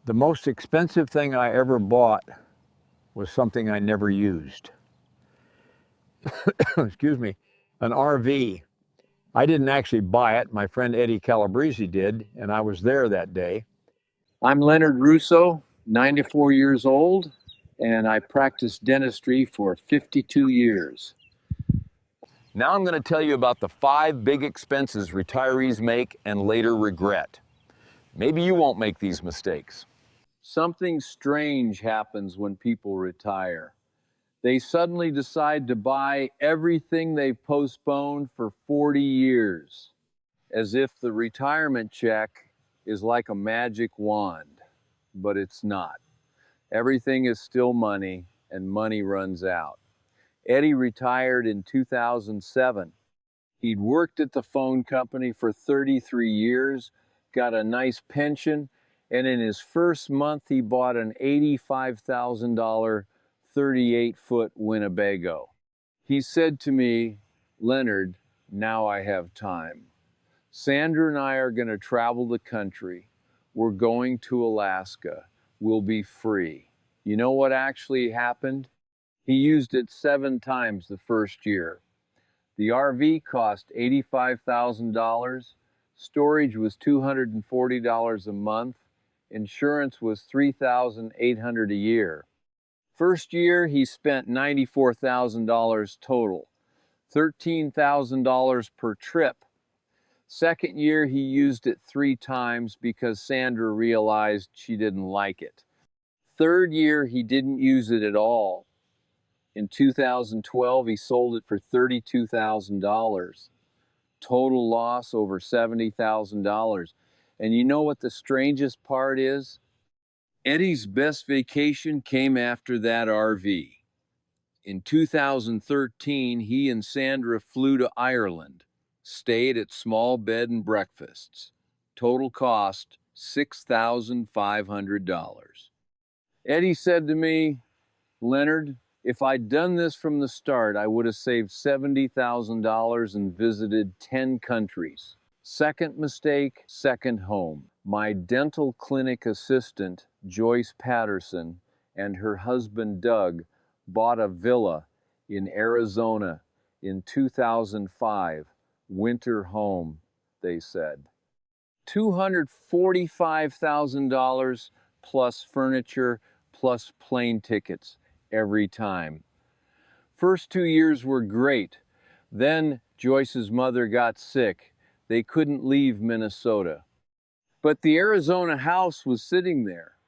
The most expensive thing I ever bought was something I never used. Excuse me, an RV. I didn't actually buy it. My friend Eddie Calabrese did, and I was there that day. I'm Leonard Russo, 94 years old, and I practiced dentistry for 52 years. Now I'm going to tell you about the 5 big expenses retirees make and later regret. Maybe you won't make these mistakes. Something strange happens when people retire. They suddenly decide to buy everything they've postponed for 40 years, as if the retirement check is like a magic wand, but it's not. Everything is still money, and money runs out. Eddie retired in 2007. He'd worked at the phone company for 33 years, got a nice pension, and in his first month, he bought an $85,000 38-foot Winnebago. He said to me, "Leonard, now I have time. Sandra and I are going to travel the country. We're going to Alaska. We'll be free." You know what actually happened? He used it 7 times the first year. The RV cost $85,000, storage was $240 a month, insurance was $3,800 a year. First year, he spent $94,000 total, $13,000 per trip. Second year, he used it 3 times because Sandra realized she didn't like it. Third year, he didn't use it at all. In 2012, he sold it for $32,000. Total loss over $70,000. And you know what the strangest part is? Eddie's best vacation came after that RV. In 2013, he and Sandra flew to Ireland, stayed at small bed and breakfasts. Total cost $6,500. Eddie said to me, "Leonard, if I'd done this from the start, I would have saved $70,000 and visited 10 countries. Second mistake, second home. My dental clinic assistant, Joyce Patterson, and her husband, Doug, bought a villa in Arizona in 2005. Winter home, they said. $245,000 plus furniture plus plane tickets every time. First 2 years were great. Then Joyce's mother got sick. They couldn't leave Minnesota. But the Arizona house was sitting there.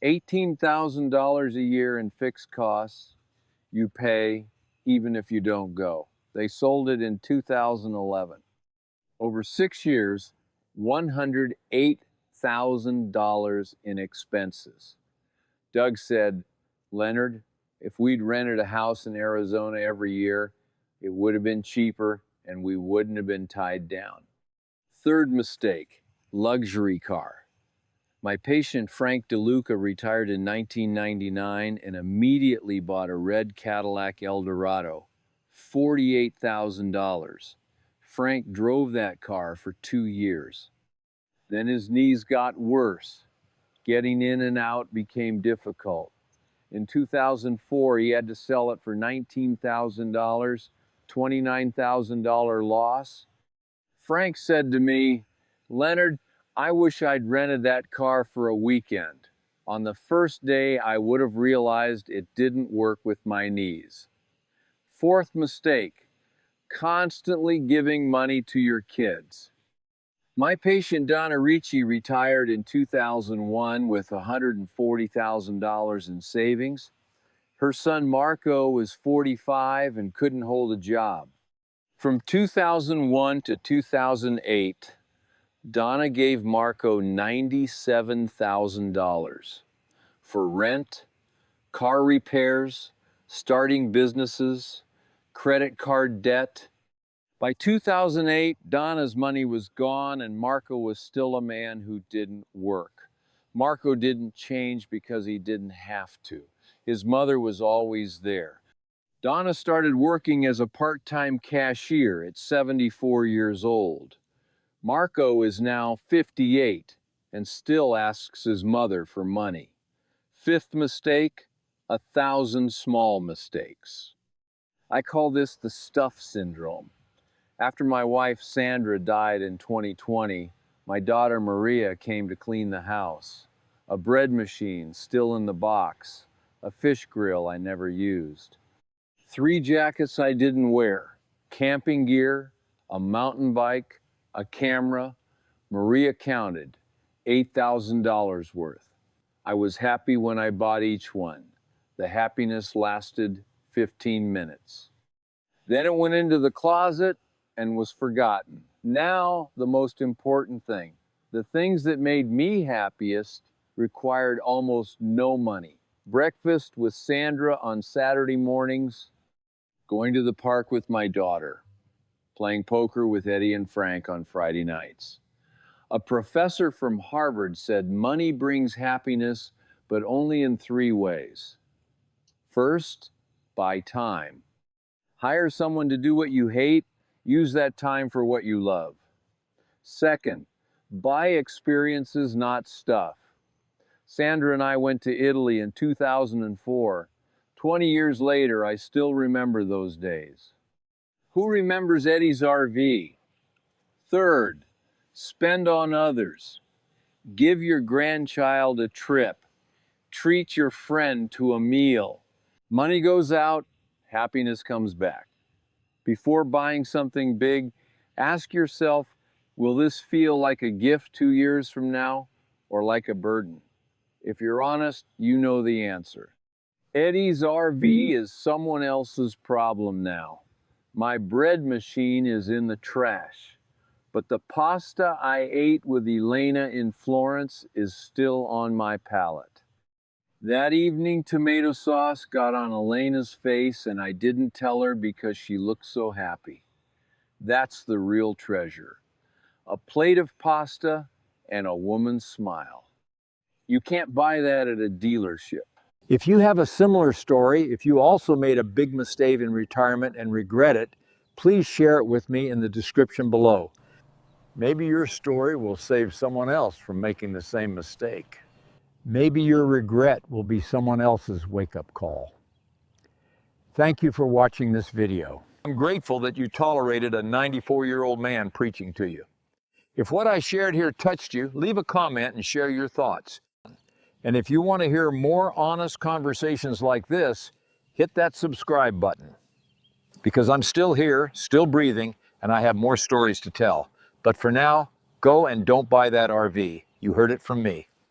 $18,000 a year in fixed costs you pay even if you don't go. They sold it in 2011. Over 6 years, $108,000 in expenses. Doug said, "Leonard, if we'd rented a house in Arizona every year, it would have been cheaper and we wouldn't have been tied down." Third mistake, luxury car. My patient Frank DeLuca retired in 1999 and immediately bought a red Cadillac Eldorado, $48,000. Frank drove that car for 2 years. Then his knees got worse. Getting in and out became difficult. In 2004, he had to sell it for $19,000, $29,000 loss. Frank said to me, "Leonard, I wish I'd rented that car for a weekend. On the first day, I would have realized it didn't work with my knees." Fourth mistake, constantly giving money to your kids. My patient Donna Ricci retired in 2001 with $140,000 in savings. Her son Marco was 45 and couldn't hold a job. From 2001 to 2008, Donna gave Marco $97,000 for rent, car repairs, starting businesses, credit card debt. By 2008, Donna's money was gone and Marco was still a man who didn't work. Marco didn't change because he didn't have to. His mother was always there. Donna started working as a part-time cashier at 74 years old. Marco is now 58 and still asks his mother for money. Fifth mistake, 1,000 small mistakes. I call this the stuff syndrome. After my wife Sandra died in 2020, my daughter Maria came to clean the house. A bread machine still in the box, a fish grill I never used. 3 jackets I didn't wear, camping gear, a mountain bike, a camera. Maria counted, $8,000 worth. I was happy when I bought each one. The happiness lasted 15 minutes. Then it went into the closet and was forgotten. Now, the most important thing. The things that made me happiest required almost no money. Breakfast with Sandra on Saturday mornings, going to the park with my daughter, playing poker with Eddie and Frank on Friday nights. A professor from Harvard said money brings happiness, but only in 3 ways. First, buy time. Hire someone to do what you hate, use that time for what you love. Second, buy experiences, not stuff. Sandra and I went to Italy in 2004. 20 years later, I still remember those days. Who remembers Eddie's RV? Third, spend on others. Give your grandchild a trip. Treat your friend to a meal. Money goes out, happiness comes back. Before buying something big, ask yourself, will this feel like a gift 2 years from now or like a burden? If you're honest, you know the answer. Eddie's RV is someone else's problem now. My bread machine is in the trash. But the pasta I ate with Elena in Florence is still on my palate. That evening, tomato sauce got on Elena's face and I didn't tell her because she looked so happy. That's the real treasure. A plate of pasta and a woman's smile. You can't buy that at a dealership. If you have a similar story, if you also made a big mistake in retirement and regret it, please share it with me in the description below. Maybe your story will save someone else from making the same mistake. Maybe your regret will be someone else's wake-up call. Thank you for watching this video. I'm grateful that you tolerated a 94-year-old man preaching to you. If what I shared here touched you, leave a comment and share your thoughts. And if you want to hear more honest conversations like this, hit that subscribe button. Because I'm still here, still breathing, and I have more stories to tell. But for now, go and don't buy that RV. You heard it from me.